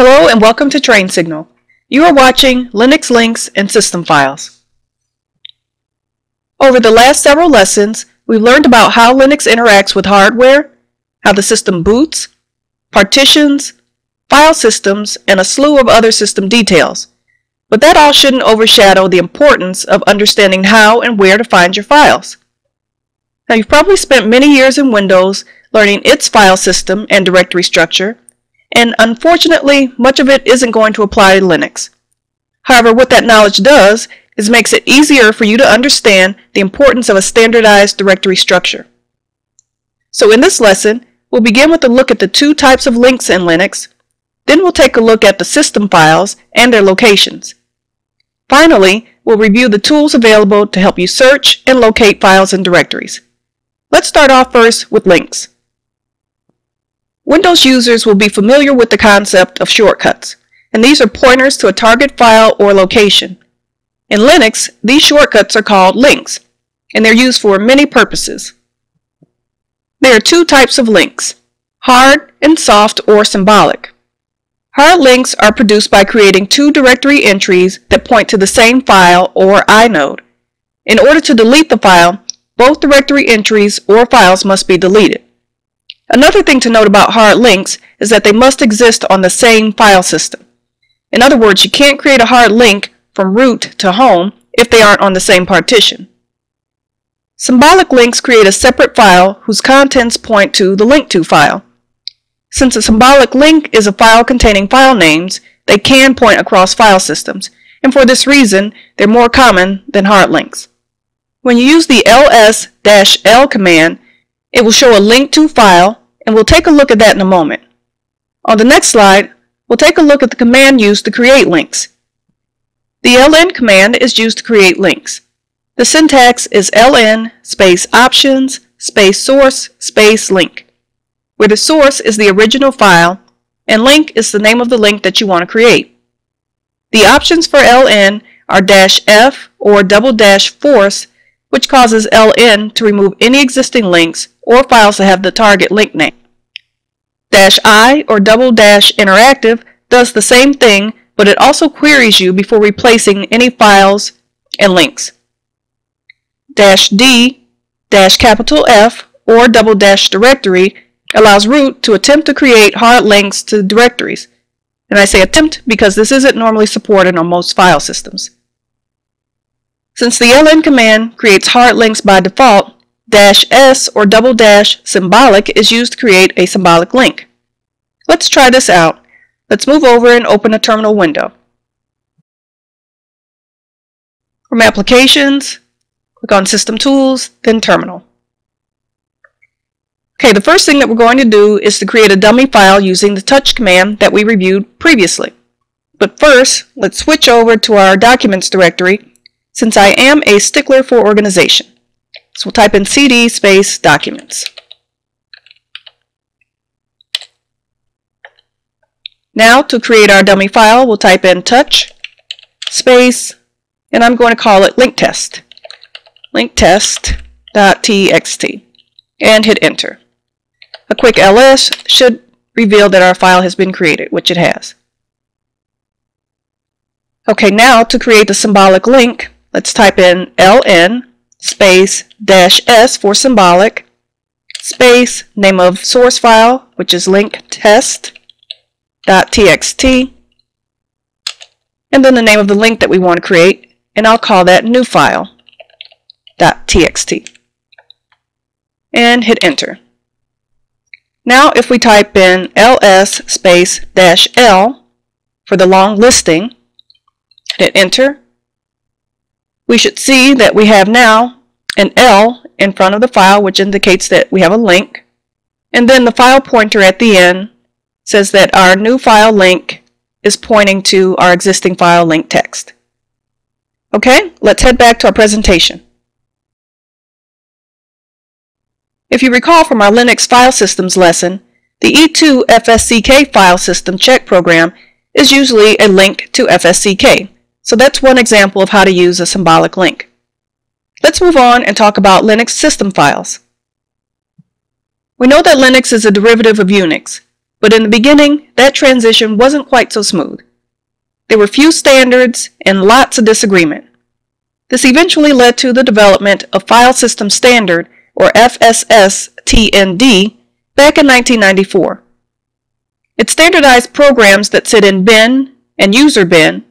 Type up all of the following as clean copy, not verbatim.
Hello and welcome to Train Signal. You are watching Linux Links and System Files. Over the last several lessons, we've learned about how Linux interacts with hardware, how the system boots, partitions, file systems, and a slew of other system details. But that all shouldn't overshadow the importance of understanding how and where to find your files. Now, you've probably spent many years in Windows learning its file system and directory structure, and unfortunately, much of it isn't going to apply to Linux. However, what that knowledge does is makes it easier for you to understand the importance of a standardized directory structure. So in this lesson, we'll begin with a look at the two types of links in Linux, then we'll take a look at the system files and their locations. Finally, we'll review the tools available to help you search and locate files and directories. Let's start off first with links. Windows users will be familiar with the concept of shortcuts, and these are pointers to a target file or location. In Linux, these shortcuts are called links, and they're used for many purposes. There are two types of links, hard and soft or symbolic. Hard links are produced by creating two directory entries that point to the same file or inode. In order to delete the file, both directory entries or files must be deleted. Another thing to note about hard links is that they must exist on the same file system. In other words, you can't create a hard link from root to home if they aren't on the same partition. Symbolic links create a separate file whose contents point to the link to file. Since a symbolic link is a file containing file names, they can point across file systems, and for this reason, they're more common than hard links. When you use the ls-l command, it will show a link to file, and we'll take a look at that in a moment. On the next slide, we'll take a look at the command used to create links. The ln command is used to create links. The syntax is ln space options space source space link, where the source is the original file and link is the name of the link that you want to create. The options for ln are -f or ~force, which causes ln to remove any existing links or files that have the target link name. -i or ~interactive does the same thing, but it also queries you before replacing any files and links. -d, -F, or ~directory allows root to attempt to create hard links to directories. And I say attempt because this isn't normally supported on most file systems. Since the ln command creates hard links by default, -s or symbolic is used to create a symbolic link. Let's try this out. Let's move over and open a terminal window. From Applications, click on System Tools, then Terminal. Okay, the first thing that we're going to do is to create a dummy file using the touch command that we reviewed previously. But first, let's switch over to our Documents directory, since I am a stickler for organization. So we'll type in cd space documents. Now to create our dummy file, we'll type in touch space, and I'm going to call it linktest, linktest.txt, and hit enter. A quick ls should reveal that our file has been created, which it has. Okay, now to create the symbolic link, let's type in ln space -s for symbolic, space name of source file, which is linktest.txt, and then the name of the link that we want to create, and I'll call that new file.txt, and hit enter. Now if we type in ls space -l for the long listing, hit enter, we should see that we have now an L in front of the file, which indicates that we have a link, and then the file pointer at the end says that our new file link is pointing to our existing file link text. Okay, let's head back to our presentation. If you recall from our Linux file systems lesson, the E2 FSCK file system check program is usually a link to FSCK. So that's one example of how to use a symbolic link. Let's move on and talk about Linux system files. We know that Linux is a derivative of Unix, But in the beginning, that transition wasn't quite so smooth. There were few standards and lots of disagreement. This eventually led to the development of File System Standard, or FSS-TND, back in 1994. It standardized programs that sit in bin and user bin,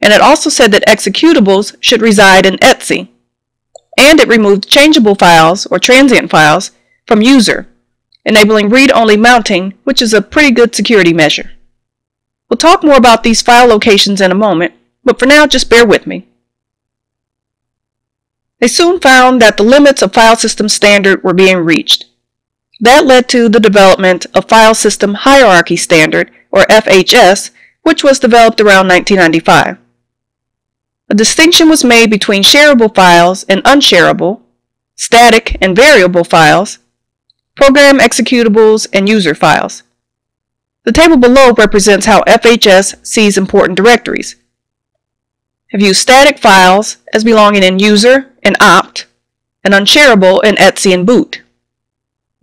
and it also said that executables should reside in etc. And it removed changeable files, or transient files, from user, enabling read-only mounting, which is a pretty good security measure. We'll talk more about these file locations in a moment, but for now just bear with me. They soon found that the limits of File System Standard were being reached. That led to the development of File System Hierarchy Standard, or FHS, which was developed around 1995. A distinction was made between shareable files and unshareable, static and variable files, program executables, and user files. The table below represents how FHS sees important directories. I view static files as belonging in user and opt, and unshareable in etc and boot.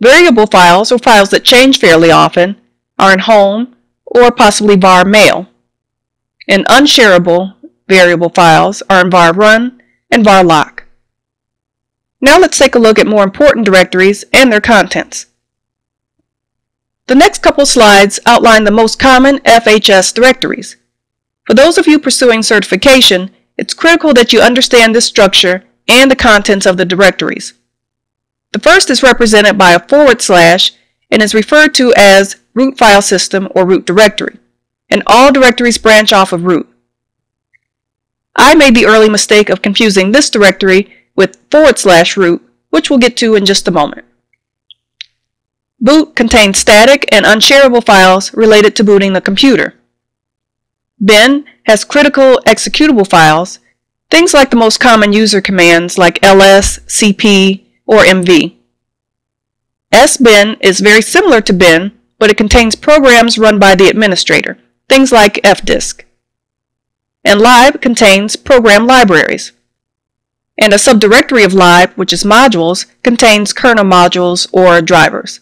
Variable files, or files that change fairly often, are in home or possibly var mail. And unshareable variable files are in var run and var lock. Now let's take a look at more important directories and their contents. The next couple slides outline the most common FHS directories. For those of you pursuing certification, it's critical that you understand this structure and the contents of the directories. The first is represented by a / and is referred to as root file system or root directory, and all directories branch off of root. I made the early mistake of confusing this directory with /root, which we'll get to in just a moment. Boot contains static and unshareable files related to booting the computer. Bin has critical executable files, things like the most common user commands like ls, cp, or mv. Sbin is very similar to bin, but it contains programs run by the administrator, things like fdisk. And lib contains program libraries. And a subdirectory of lib, which is modules, contains kernel modules or drivers.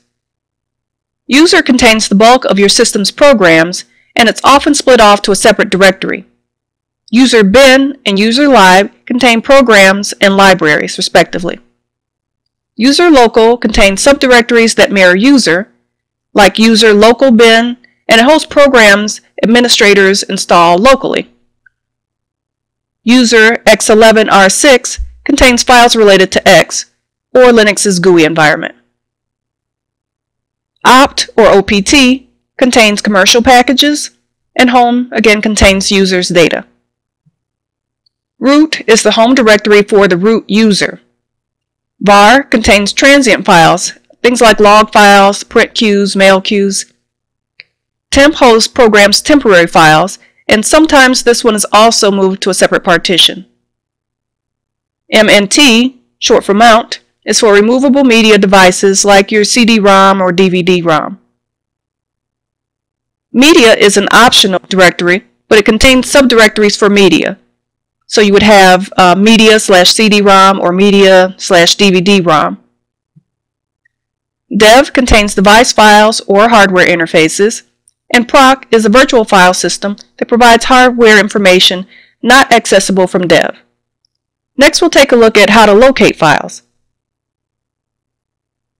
User contains the bulk of your system's programs, and it's often split off to a separate directory. User bin and user lib contain programs and libraries, respectively. User local contains subdirectories that mirror user, like user local bin, and it hosts programs administrators install locally. User x11r6 contains files related to X, or Linux's GUI environment. Opt, or OPT, contains commercial packages, and home again contains user's data. Root is the home directory for the root user. Var contains transient files, things like log files, print queues, mail queues. Temp hosts programs temporary files, and sometimes this one is also moved to a separate partition. MNT, short for mount, is for removable media devices like your CD-ROM or DVD-ROM. Media is an optional directory, but it contains subdirectories for media. So you would have media/CD-ROM or media/DVD-ROM. Dev contains device files or hardware interfaces, and proc is a virtual file system that provides hardware information not accessible from dev. Next, we'll take a look at how to locate files.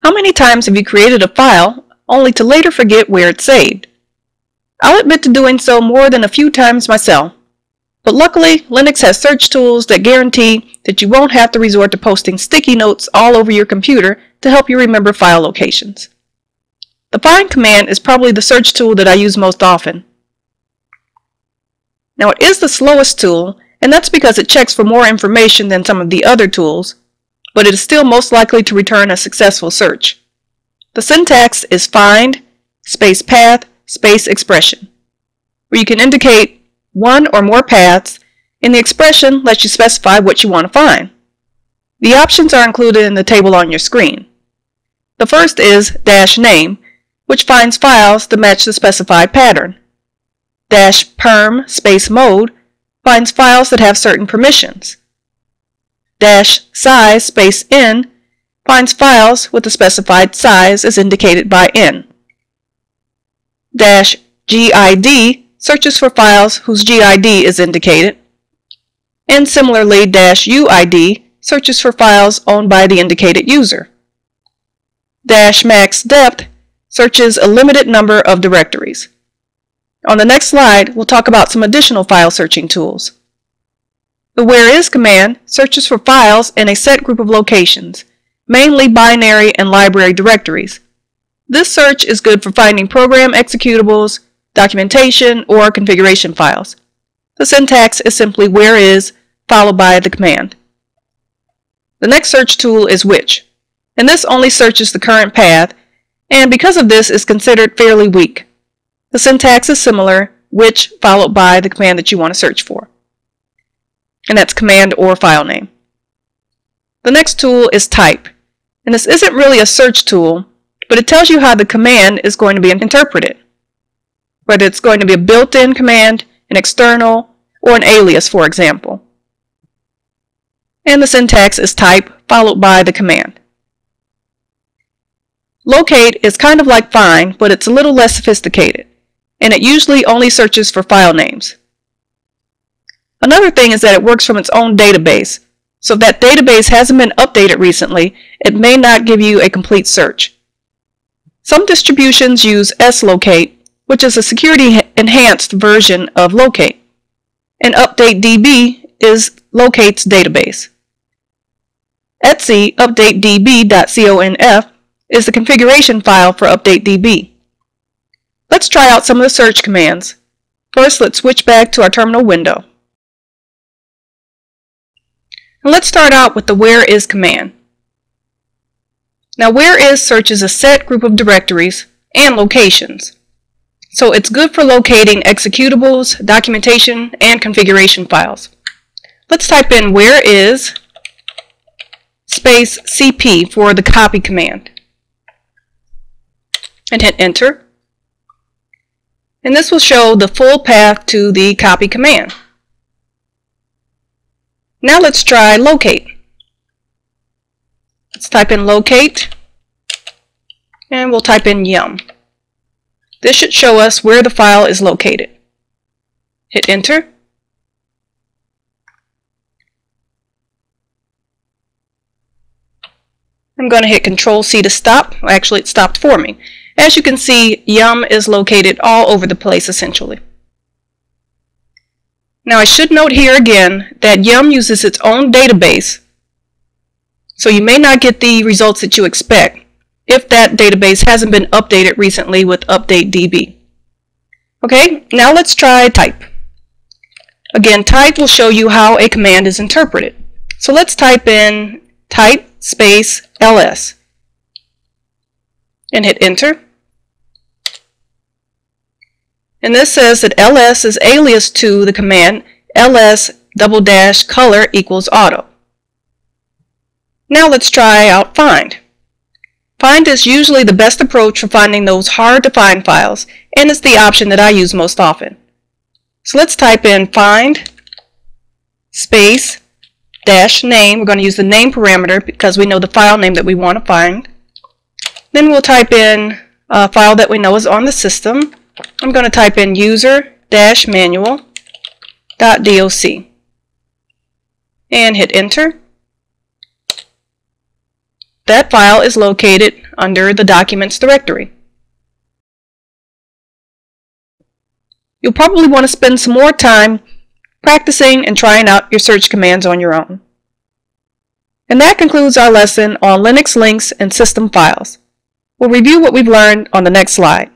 How many times have you created a file only to later forget where it's saved? I'll admit to doing so more than a few times myself, but luckily Linux has search tools that guarantee that you won't have to resort to posting sticky notes all over your computer to help you remember file locations. The find command is probably the search tool that I use most often. Now it is the slowest tool, and that's because it checks for more information than some of the other tools, but it is still most likely to return a successful search. The syntax is find, space path, space expression, where you can indicate one or more paths, and the expression lets you specify what you want to find. The options are included in the table on your screen. The first is -name, which finds files that match the specified pattern. -perm space mode finds files that have certain permissions. -size space n finds files with the specified size as indicated by n. -GID searches for files whose GID is indicated, and similarly -UID searches for files owned by the indicated user. -MaxDepth searches a limited number of directories. On the next slide, we'll talk about some additional file searching tools. The whereis command searches for files in a set group of locations, mainly binary and library directories. This search is good for finding program executables, documentation, or configuration files. The syntax is simply whereis followed by the command. The next search tool is which, and this only searches the current path, and because of this is considered fairly weak. The syntax is similar, which followed by the command that you want to search for, and that's command or file name. The next tool is type, and this isn't really a search tool, but it tells you how the command is going to be interpreted, whether it's going to be a built-in command, an external, or an alias, for example. And the syntax is type followed by the command. Locate is kind of like find, but it's a little less sophisticated, and it usually only searches for file names. Another thing is that it works from its own database, so if that database hasn't been updated recently, it may not give you a complete search. Some distributions use slocate, which is a security-enhanced version of locate, and updatedb is locate's database. Etsy updatedb.conf is the configuration file for updatedb. Let's try out some of the search commands. First, let's switch back to our terminal window. And let's start out with the whereis command. Now, whereis searches a set group of directories and locations, so it's good for locating executables, documentation, and configuration files. Let's type in whereis space cp for the copy command and hit enter. And this will show the full path to the copy command. Now let's try locate. Let's type in locate, and we'll type in yum. This should show us where the file is located. Hit enter. I'm going to hit Control-C to stop. Actually, it stopped for me. As you can see, yum is located all over the place essentially. Now I should note here again that yum uses its own database, so you may not get the results that you expect if that database hasn't been updated recently with updatedb. Okay, now let's try type. Again, type will show you how a command is interpreted. So let's type in type space ls and hit enter. And this says that ls is alias to the command ls:color equals auto. Now let's try out find. Find is usually the best approach for finding those hard to find files, and it's the option that I use most often. So let's type in find space -name. We're going to use the name parameter because we know the file name that we want to find. Then we'll type in a file that we know is on the system. I'm going to type in user-manual.doc and hit enter. That file is located under the Documents directory. You'll probably want to spend some more time practicing and trying out your search commands on your own. And that concludes our lesson on Linux links and system files. We'll review what we've learned on the next slide.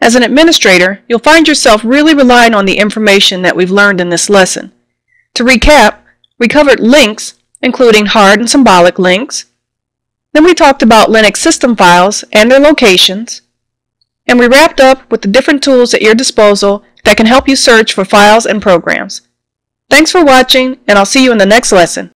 As an administrator, you'll find yourself really relying on the information that we've learned in this lesson. To recap, we covered links, including hard and symbolic links. Then we talked about Linux system files and their locations. And we wrapped up with the different tools at your disposal that can help you search for files and programs. Thanks for watching, and I'll see you in the next lesson.